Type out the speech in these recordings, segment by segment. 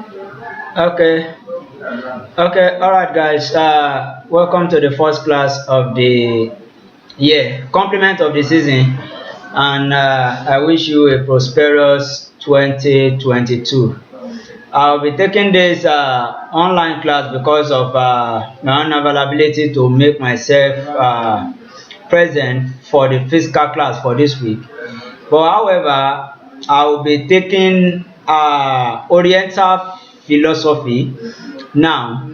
Okay, okay, all right, guys. Welcome to the first class of the year, compliment of the season, and I wish you a prosperous 2022. I'll be taking this online class because of my unavailability to make myself present for the physical class for this week. But however, I will be taking Oriental Philosophy now.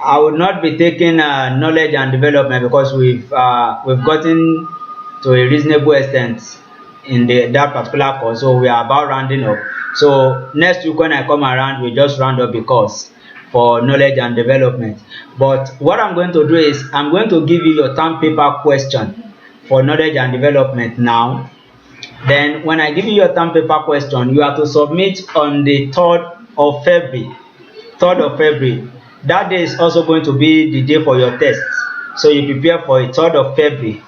I will not be taking knowledge and development because we've gotten to a reasonable extent in that particular course, so we are about rounding up. So next week when I come around, we just round up the course for knowledge and development. But what I'm going to do is I'm going to give you your term paper question for knowledge and development now. Then when I give you your term paper question, you have to submit on the 3rd of February. 3rd of February. That day is also going to be the day for your test. So you prepare for it 3rd of February.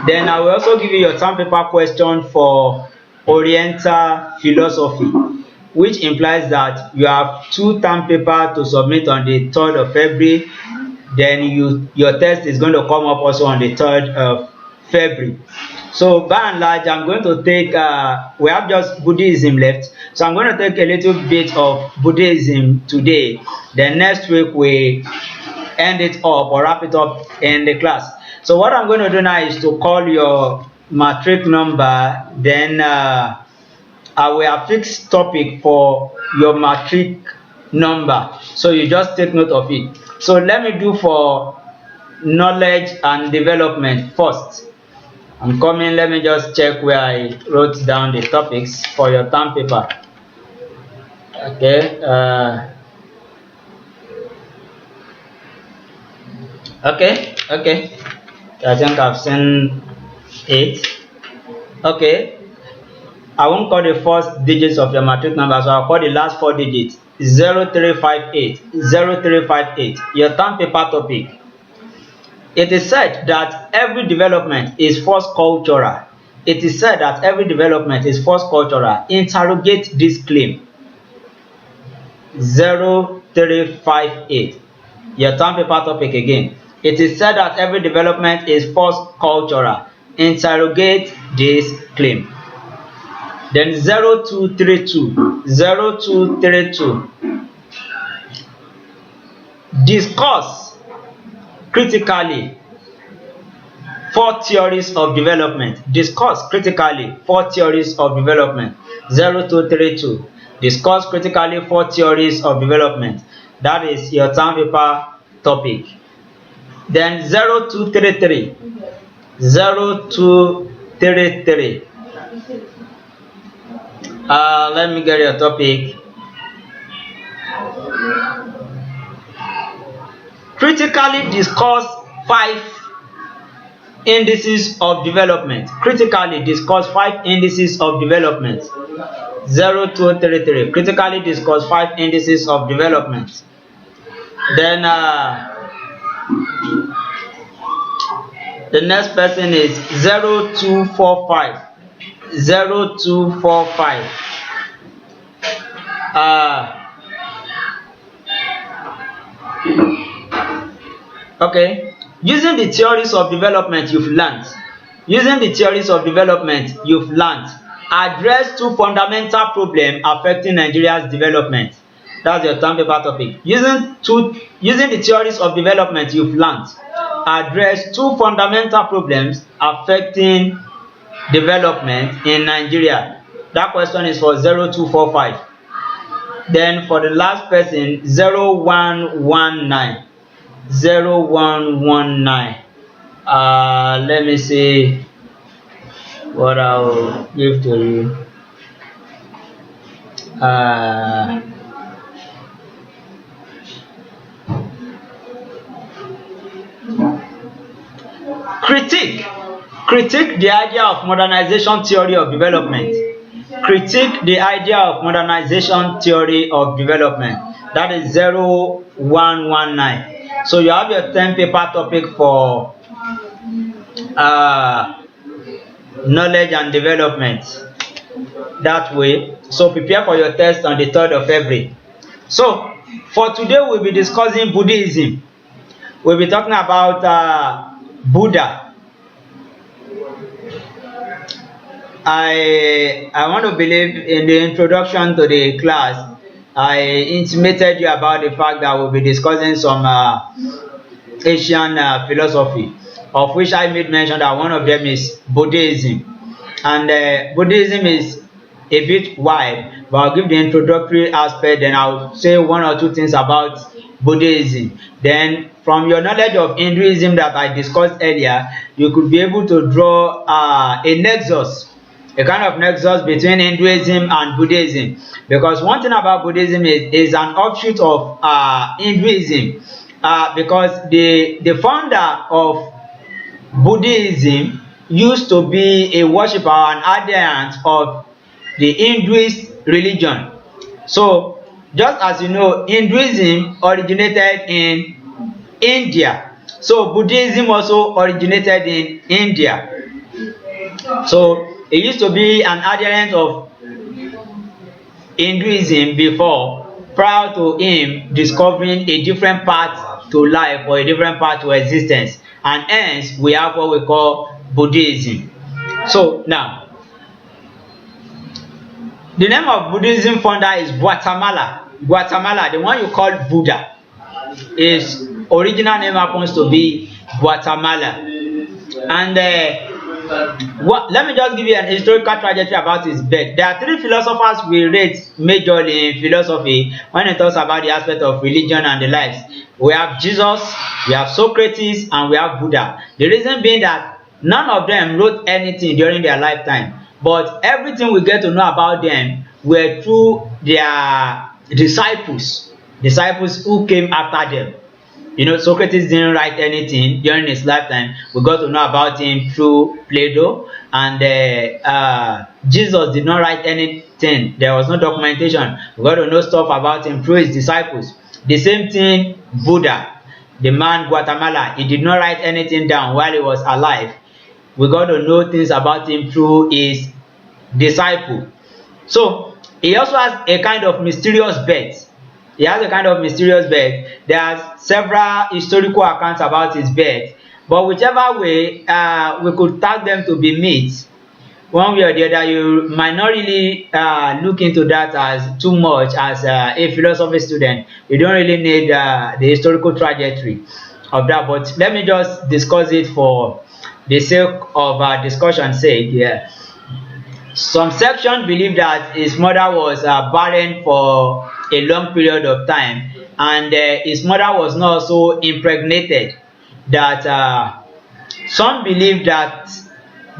Then I will also give you your term paper question for Oriental Philosophy, which implies that you have 2 term paper to submit on the 3rd of February. Then your test is going to come up also on the 3rd of February. So by and large, I'm going to take we have just Buddhism left, so I'm going to take a little bit of Buddhism today. Then next week we end it up or wrap it up in the class. So what I'm going to do now is to call your matric number. Then I will have fixed topic for your matric number, so you just take note of it. So let me do for knowledge and development first. I'm coming. Let me just check where I wrote down the topics for your term paper. Okay. Okay. I think I've seen it. Okay. I won't call the first digits of your matric number, so I'll call the last 4 digits. 0358. 0358. Your term paper topic. It is said that every development is first cultural. It is said that every development is first cultural. Interrogate this claim. 0358. Your term paper topic again. It is said that every development is first cultural. Interrogate this claim. Then 0232. 0232. Discuss critically 4 theories of development. Discuss critically 4 theories of development. 0232. Discuss critically 4 theories of development. That is your term paper topic. Then 0233. 0233. Let me get your topic. Critically discuss 5 indices of development. Critically discuss 5 indices of development. 0233. Critically discuss 5 indices of development. Then the next person is 0245. 0245. Okay, using the theories of development you've learned, address 2 fundamental problems affecting Nigeria's development. That's your term paper topic. Using the theories of development you've learned, address 2 fundamental problems affecting development in Nigeria. That question is for 0245. Then for the last person, 0119. 0119. Let me see what I'll give to you. Critique the idea of modernization theory of development. Critique the idea of modernization theory of development. That is 0119. So you have your 10 paper topic for knowledge and development that way. So prepare for your test on the 3rd of February. So, for today, we'll be discussing Buddhism. We'll be talking about Buddha. I want to believe in the introduction to the class, I intimated you about the fact that we'll be discussing some Asian philosophy, of which I made mention that one of them is Buddhism. And Buddhism is a bit wide, but I'll give the introductory aspect, then I'll say one or two things about Buddhism. Then from your knowledge of Hinduism that I discussed earlier, you could be able to draw a nexus, a kind of nexus between Hinduism and Buddhism. Because one thing about Buddhism is an offshoot of Hinduism, because the founder of Buddhism used to be a worshipper and adherent of the Hinduist religion. So, just as you know, Hinduism originated in India. So, Buddhism also originated in India. So, it used to be an adherent of Hinduism before, prior to him discovering a different path to life or a different path to existence. And hence, we have what we call Buddhism. So, now, the name of Buddhism founder is Guatemala. Guatemala, the one you call Buddha, his original name happens to be Guatemala. And let me just give you an historical trajectory about his birth. There are three philosophers we rate majorly in philosophy when it talks about the aspect of religion and the likes. We have Jesus, we have Socrates, and we have Buddha. The reason being that none of them wrote anything during their lifetime, but everything we get to know about them were through their disciples who came after them. You know, Socrates didn't write anything during his lifetime. We got to know about him through Plato, and Jesus did not write anything. There was no documentation. We got to know stuff about him through his disciples. The same thing, Buddha, the man Guatemala, he did not write anything down while he was alive. We got to know things about him through his disciple. So, he also has a kind of mysterious birth. He has a kind of mysterious birth. There are several historical accounts about his birth, but whichever way, we could tag them to be myths. One way or the other, you might not really look into that as too much as a philosophy student. You don't really need the historical trajectory of that, but let me just discuss it for the sake of discussion's sake. Yeah. Some sections believe that his mother was barren for a long period of time, and his mother was not also impregnated. That some believe that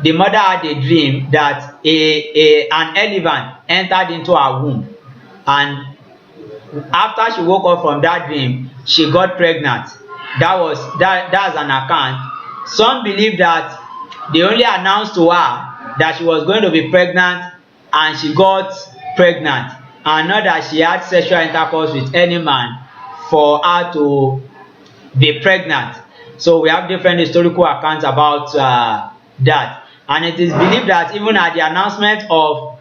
the mother had a dream that an elephant entered into her womb, and after she woke up from that dream, she got pregnant. That's an account. Some believe that they only announced to her that she was going to be pregnant, and she got pregnant, and not that she had sexual intercourse with any man for her to be pregnant. So we have different historical accounts about that, and it is believed that even at the announcement of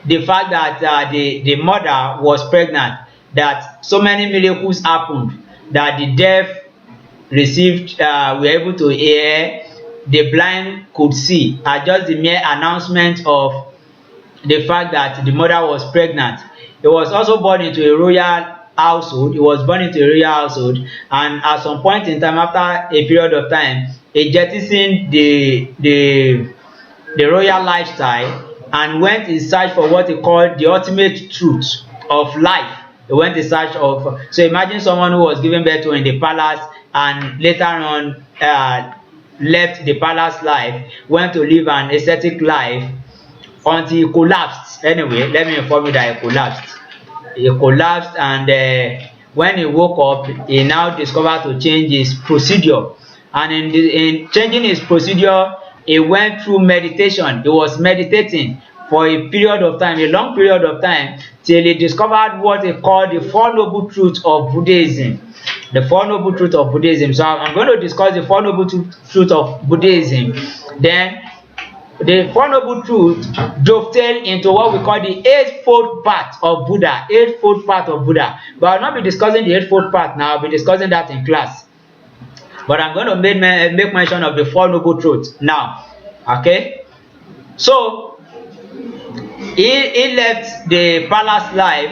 the fact that the mother was pregnant, that so many miracles happened, that the deaf received, were able to hear, the blind could see, at just the mere announcement of the fact that the mother was pregnant. He was also born into a royal household. And at some point in time, after a period of time, he jettisoned the royal lifestyle and went in search for what he called the ultimate truth of life. He went in search of, so imagine someone who was given birth to in the palace and later on left the palace life, went to live an ascetic life until he collapsed. Anyway, let me inform you that he collapsed. And when he woke up, he now discovered to change his procedure. And in changing his procedure, he went through meditation. He was meditating for a period of time, a long period of time, till he discovered what he called the Four Noble Truths of Buddhism. The Four Noble Truths of Buddhism. So I'm going to discuss the Four Noble Truths of Buddhism. Then the Four Noble Truths dovetail into what we call the Eightfold Path of Buddha. Eightfold Path of Buddha. But I'll not be discussing the Eightfold Path now. I'll be discussing that in class. But I'm going to make mention of the Four Noble Truths now. Okay? So, he left the palace life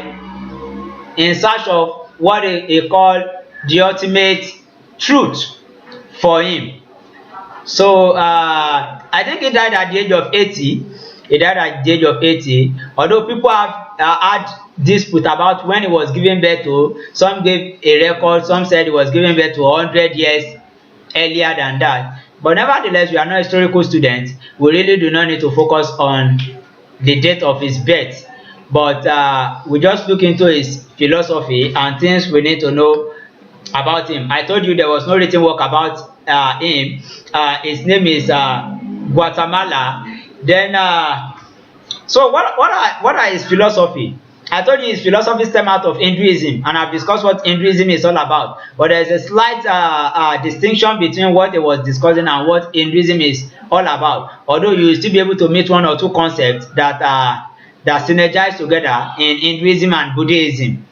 in search of what he called the ultimate truth for him. So I think he died at the age of 80. He died at the age of 80. Although people have had dispute about when he was given birth to. Some gave a record. Some said he was given birth to 100 years earlier than that. But nevertheless, we are not historical students. We really do not need to focus on the date of his birth. But we just look into his philosophy and things we need to know about him. I told you there was no written work about him. His name is Guatemala. Then so what are his philosophy? I told you his philosophy stem out of Hinduism, and I've discussed what Hinduism is all about. But there's a slight distinction between what he was discussing and what Hinduism is all about. Although you will still be able to meet one or two concepts that synergize together in Hinduism and Buddhism.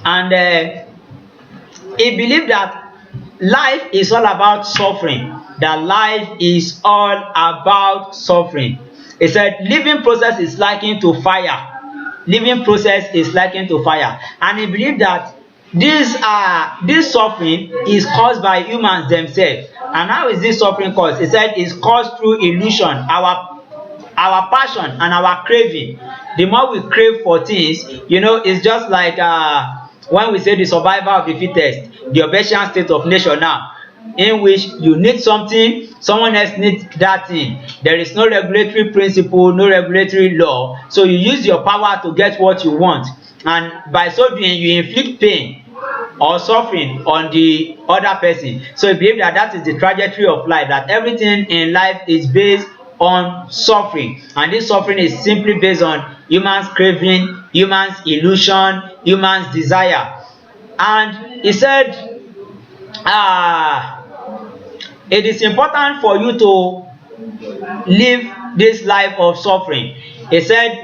And he believed that life is all about suffering. That life is all about suffering. He said living process is likened to fire. Living process is likened to fire. And he believed that this suffering is caused by humans themselves. And how is this suffering caused? He said it's caused through illusion, our passion and our craving. The more we crave for things, it's just like when we say the survival of the fittest, the Obesian state of nature now, in which you need something, someone else needs that thing. There is no regulatory principle, no regulatory law, so you use your power to get what you want, and by so doing you inflict pain or suffering on the other person. So you believe that is the trajectory of life, that everything in life is based on suffering, and this suffering is simply based on humans craving, humans illusion, humans desire. And he said it is important for you to live this life of suffering. He said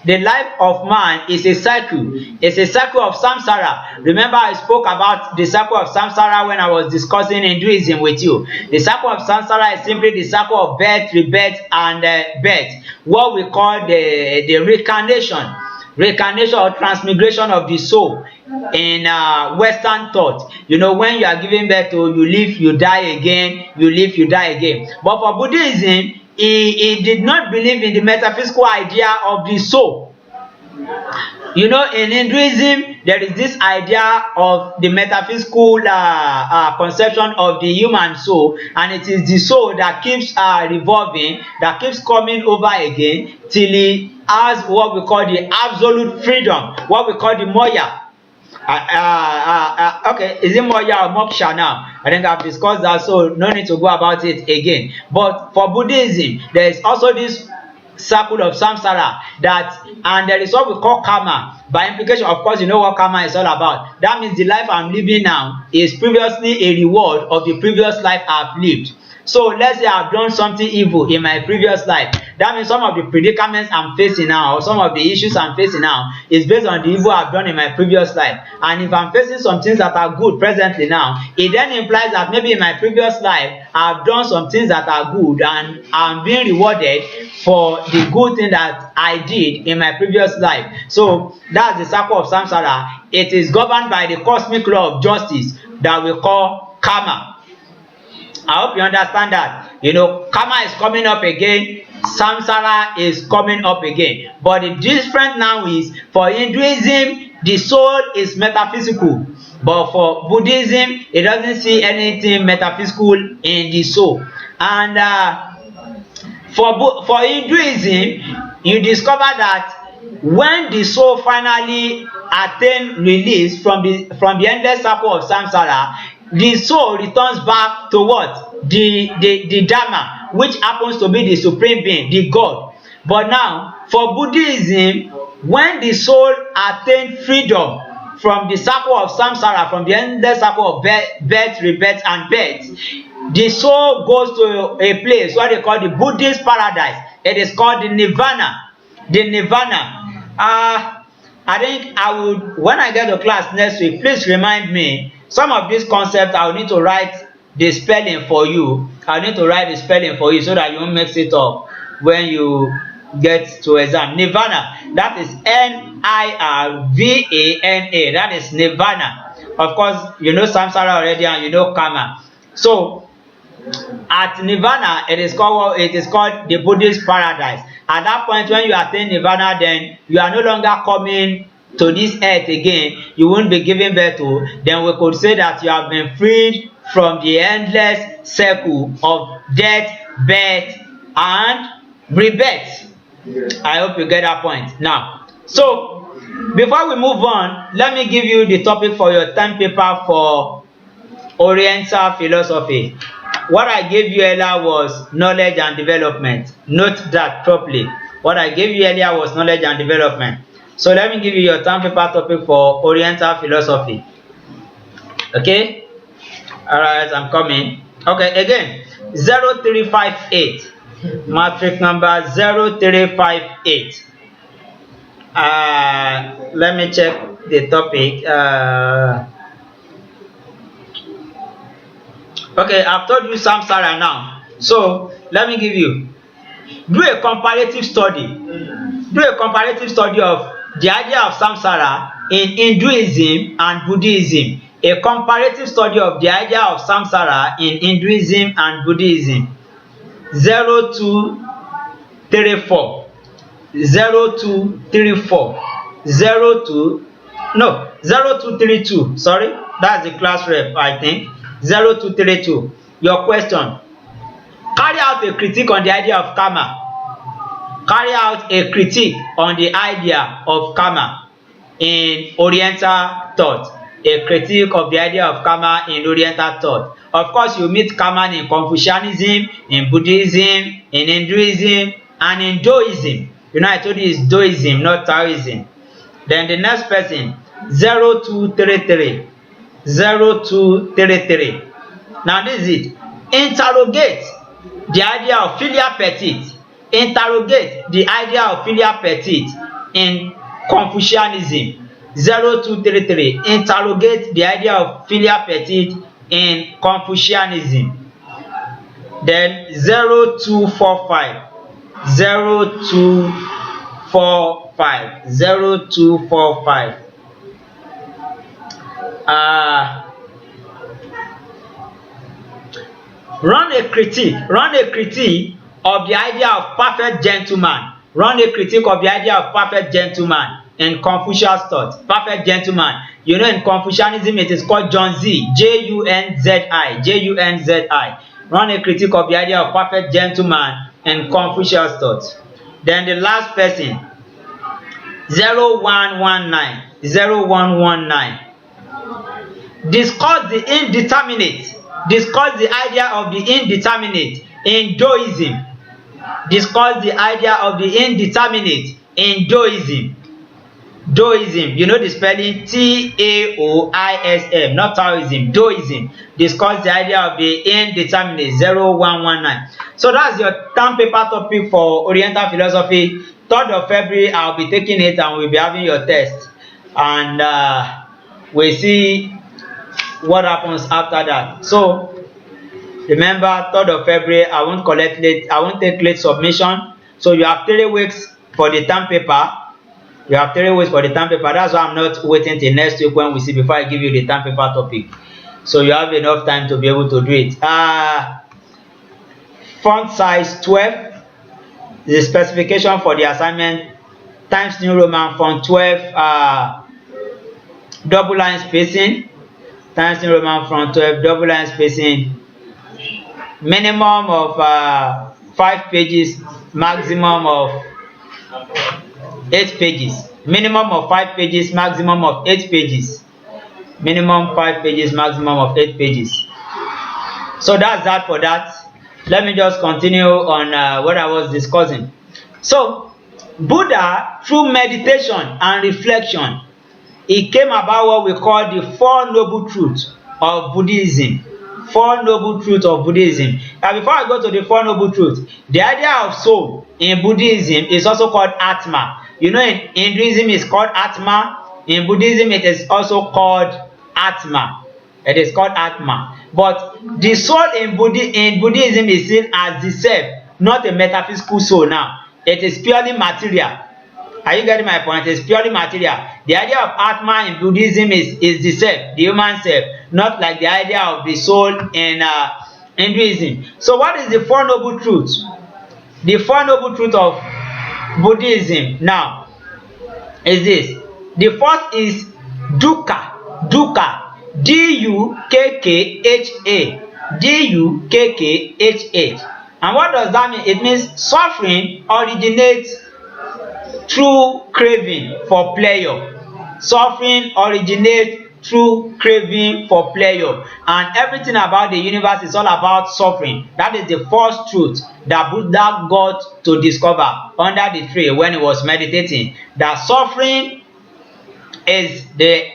the life of man is a cycle. It's a cycle of samsara. Remember, I spoke about the cycle of samsara when I was discussing Hinduism with you. The cycle of samsara is simply the cycle of birth, rebirth, and birth. What we call the reincarnation or transmigration of the soul in Western thought. When you are giving birth to, you live, you die again, you live, you die again. But for Buddhism, he did not believe in the metaphysical idea of the soul. In Hinduism, there is this idea of the metaphysical conception of the human soul, and it is the soul that keeps revolving, that keeps coming over again till he has what we call the absolute freedom, what we call the moya. Okay, is it moya or moksha now? I think I've discussed that, so no need to go about it again. But for Buddhism, there is also this circle of samsara, and there is what we call karma. By implication, of course, you know what karma is all about. That means the life I'm living now is previously a reward of the previous life I've lived. So let's say I've done something evil in my previous life. That means some of the predicaments I'm facing now, or some of the issues I'm facing now, is based on the evil I've done in my previous life. And if I'm facing some things that are good presently now, it then implies that maybe in my previous life I've done some things that are good, and I'm being rewarded for the good thing that I did in my previous life. So that's the cycle of samsara. It is governed by the cosmic law of justice that we call karma. I hope you understand that. Karma is coming up again, samsara is coming up again. But the difference now is, for Hinduism, the soul is metaphysical. But for Buddhism, it doesn't see anything metaphysical in the soul. And for Hinduism, you discover that when the soul finally attain release from the endless cycle of samsara, the soul returns back to what? The Dharma, which happens to be the supreme being, the God. But now, for Buddhism, when the soul attains freedom from the cycle of samsara, from the endless cycle of birth, rebirth, and birth, the soul goes to a place what they call the Buddhist Paradise. It is called the Nirvana. The Nirvana. I think I would, when I get to class next week, please remind me some of these concepts. I will need to write the spelling for you. I need to write the spelling for you so that you won't mix it up when you get to exam. Nirvana, that is Nirvana. That is Nirvana. Of course, you know Samsara already and you know Karma. So at Nirvana, it is called the Buddhist Paradise. At that point, when you attain Nirvana, then you are no longer coming to this earth again. You won't be giving birth to. Then we could say that you have been freed from the endless circle of death, birth, and rebirth. I hope you get that point. Now, so before we move on, let me give you the topic for your term paper for Oriental Philosophy. What I gave you earlier was knowledge and development. Note that properly. What I gave you earlier was knowledge and development. So let me give you your term paper topic for Oriental Philosophy. Okay? Alright, I'm coming. Okay, again, 0358. Matric number 0358. Let me check the topic. Okay, I've told you Samsara now. So let me give you. Do a comparative study. Do a comparative study of the idea of Samsara in Hinduism and Buddhism. A comparative study of the idea of Samsara in Hinduism and Buddhism. 0234. 0234. 0232. Sorry, that's the class rep, I think. 0232. Your question. Carry out a critique on the idea of karma. Carry out a critique on the idea of karma in Oriental thought. A critique of the idea of karma in Oriental thought. Of course, you meet karma in Confucianism, in Buddhism, in Hinduism, and in Taoism. You know, I told you it's Taoism, not Taoism. Then the next person, 0233. 0233. Now this is it. Interrogate the idea of filial petite. Interrogate the idea of filial petite in Confucianism. 0233. Interrogate the idea of filial petite in Confucianism. Then 0245. 0245. 0245. Run a critique of the idea of perfect gentleman. Run a critique of the idea of perfect gentleman in Confucius thought. Perfect gentleman. You know, in Confucianism it is called Junzi. Junzi. Junzi. Run a critique of the idea of perfect gentleman in Confucius thought. Then the last person, 0119. 0119. Discuss the indeterminate. Discuss the idea of the indeterminate in Taoism. Discuss the idea of the indeterminate in Taoism. Taoism, you know the spelling Taoism, not Taoism. Taoism. Discuss the idea of the indeterminate. 0119. So that's your term paper topic for Oriental Philosophy. 3rd of February, I'll be taking it and we'll be having your test. And we'll see what happens after that. So remember, 3rd of February, I won't take late submission. So you have 3 weeks for the term paper. That's why I'm not waiting till next week when we see before I give you the term paper topic. So you have enough time to be able to do it. Font size 12. The specification for the assignment. Times New Roman font 12. Double line spacing. Times New Roman font 12. Double line spacing. Minimum of 5 pages. Maximum of 8 pages. Minimum of 5 pages. Maximum of 8 pages. Minimum 5 pages. Maximum of 8 pages. So that's that for that. Let me just continue on what I was discussing. So Buddha, through meditation and reflection, he came about what we call the 4 noble truths of Buddhism. Four Noble Truths of Buddhism. Now, before I go to the Four Noble Truths, the idea of soul in Buddhism is also called Atma. You know, in Hinduism it's called Atma. In Buddhism it is also called Atma. It is called Atma. But the soul in Buddhism is seen as the self, not a metaphysical soul now. It is purely material. Are you getting my point? It's purely material. The idea of Atma in Buddhism is the self, the human self, not like the idea of the soul in Hinduism. So what is the Four Noble Truths? The Four Noble Truths of Buddhism now is this. The first is dukkha. Dukkha. D-U-K-K-H-A. D-U-K-K-H-A. And what does that mean? It means suffering originates through craving for pleasure. Suffering originates through craving for pleasure. And everything about the universe is all about suffering. That is the first truth that Buddha got to discover under the tree when he was meditating. That suffering is the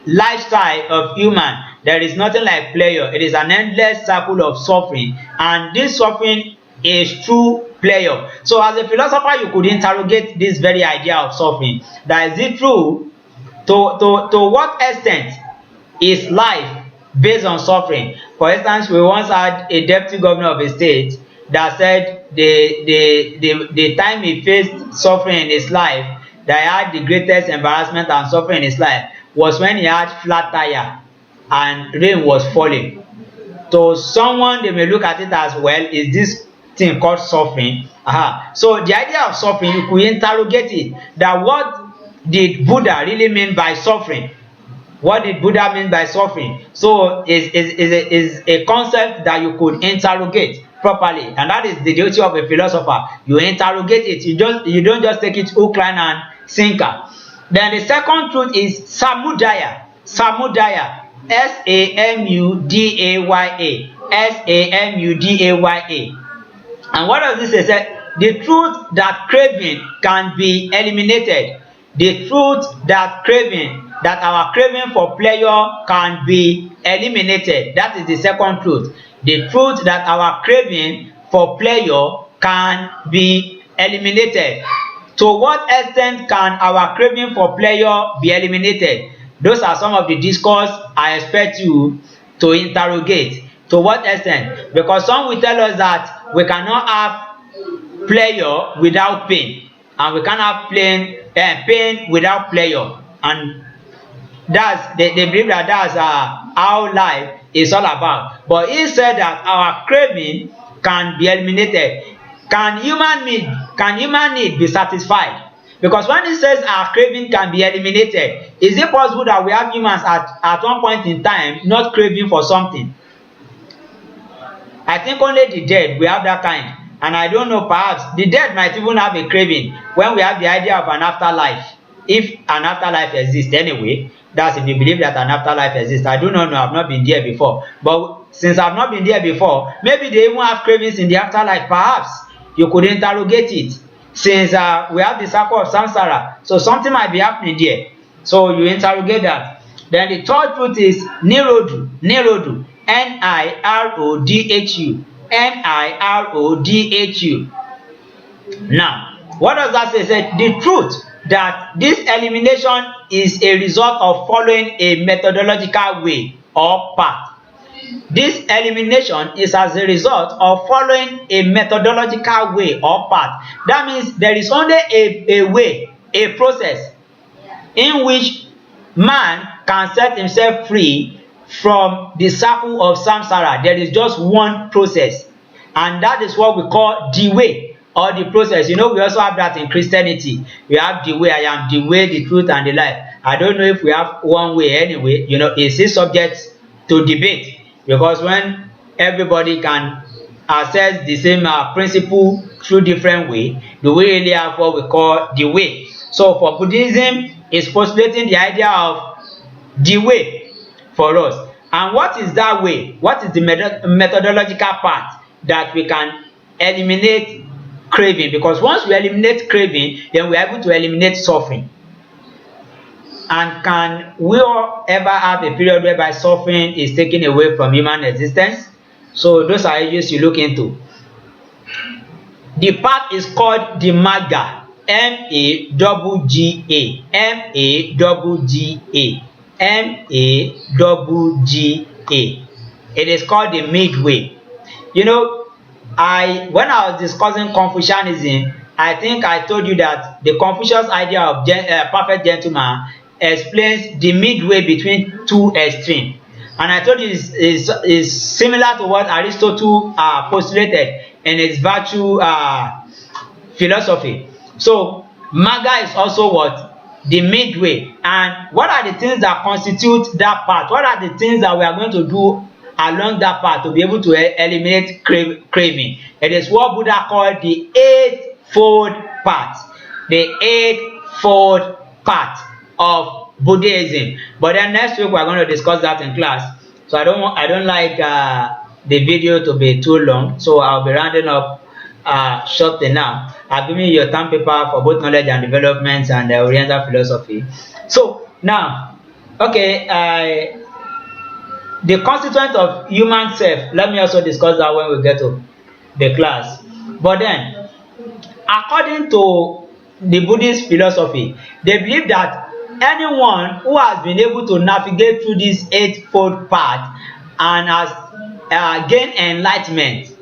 lifestyle of human. There is nothing like pleasure. It is an endless cycle of suffering, and this suffering is true pleasure. So as a philosopher, you could interrogate this very idea of suffering. That is it true? To what extent is life based on suffering? For instance, we once had a deputy governor of a state that said the time he faced suffering in his life, that he had the greatest embarrassment and suffering in his life, was when he had flat tire and rain was falling. To someone, they may look at it as, well, is this thing called suffering? So the idea of suffering, you could interrogate it. That what did Buddha really mean by suffering? What did Buddha mean by suffering? So is a concept that you could interrogate properly, and that is the duty of a philosopher. You interrogate it. You don't just take it hook, line, and sinker. Then the second truth is samudaya. Samudaya. S-A-M-U-D-A-Y-A. S-A-M-U-D-A-Y-A. And what does this say? The truth that craving can be eliminated. The truth that our craving for pleasure can be eliminated. That is the second truth. The truth that our craving for pleasure can be eliminated. To what extent can our craving for pleasure be eliminated? Those are some of the discourse I expect you to interrogate. To what extent? Because some will tell us that we cannot have pleasure without pain, and we can't have pain without pleasure. And they believe that that's how life is all about. But he said that our craving can be eliminated. Can human need be satisfied? Because when he says our craving can be eliminated, is it possible that we have humans at one point in time not craving for something? I think only the dead we have that kind. And I don't know, perhaps the dead might even have a craving when we have the idea of an afterlife. If an afterlife exists anyway, that's if you believe that an afterlife exists. I do not know, I've not been there before. But since I've not been there before, maybe they even have cravings in the afterlife. Perhaps you could interrogate it. Since we have the circle of Samsara, so something might be happening there. So you interrogate that. Then the third truth is Nirodhu. Nirodhu. N-I-R-O-D-H-U. N-I-R-O-D-H-U. Now, what does that say? It says the truth that this elimination is a result of following a methodological way or path. This elimination is as a result of following a methodological way or path. That means there is only a way, a process in which man can set himself free from the circle of samsara. There is just one process, and that is what we call the way or the process. You know, we also have that in Christianity. We have the way. I am the way, the truth, and the life. I don't know if we have one way anyway. You know, it's subject to debate. Because when everybody can access the same principle through different way, do we really have what we call the way? So for Buddhism, it's postulating the idea of the way for us. And what is that way? What is the methodological path that we can eliminate craving? Because once we eliminate craving, then we are able to eliminate suffering. And can we all ever have a period whereby suffering is taken away from human existence? So those are issues you look into. The path is called the Magga. Magga. Magga. It is called the midway. You know, when I was discussing Confucianism, I think I told you that the Confucius idea of perfect gentleman explains the midway between two extremes. And I told you is similar to what Aristotle postulated in his virtue philosophy. So Magga is also what? The midway. And what are the things that constitute that path? What are the things that we are going to do along that path to be able to eliminate craving? It is what Buddha called the eightfold path. The eightfold path of Buddhism. But then next week we are going to discuss that in class. So I don't like the video to be too long. So I'll be rounding up shortly now. I've given you your term paper for both knowledge and development and Oriental philosophy. So now, okay, the constituent of human self, let me also discuss that when we get to the class. But then, according to the Buddhist philosophy, they believe that anyone who has been able to navigate through this eightfold path and has gained enlightenment,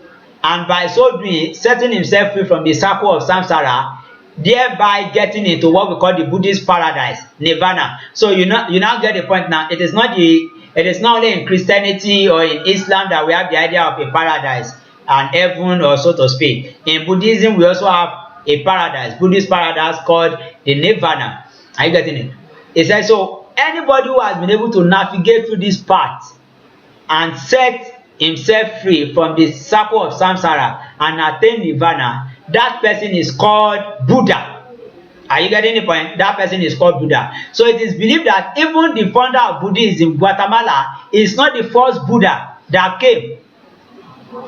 and by so doing setting himself free from the circle of samsara, thereby getting into what we call the Buddhist paradise, nirvana. So you now get the point now. It is not only in Christianity or in Islam that we have the idea of a paradise and heaven, or so to speak. In Buddhism, we also have a paradise, Buddhist paradise, called the nirvana. Are you getting it? It says, so anybody who has been able to navigate through this path and set himself free from the circle of samsara and attain nirvana, that person is called Buddha. Are you getting the point? That person is called Buddha. So it is believed that even the founder of Buddhism, Guatemala, is not the first Buddha that came.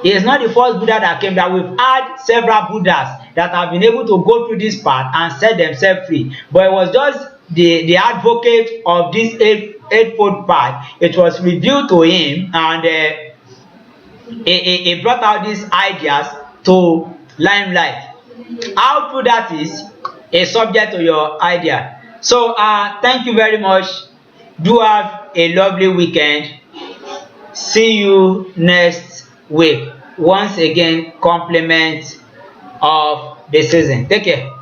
He is not the first Buddha that came. That we've had several Buddhas that have been able to go through this path and set themselves free. But it was just the advocate of this eightfold path. It was revealed to him, and he brought out these ideas to limelight. How true that is subject to your idea. So thank you very much. Do have a lovely weekend. See you next week. Once again, compliment of the season. Take care.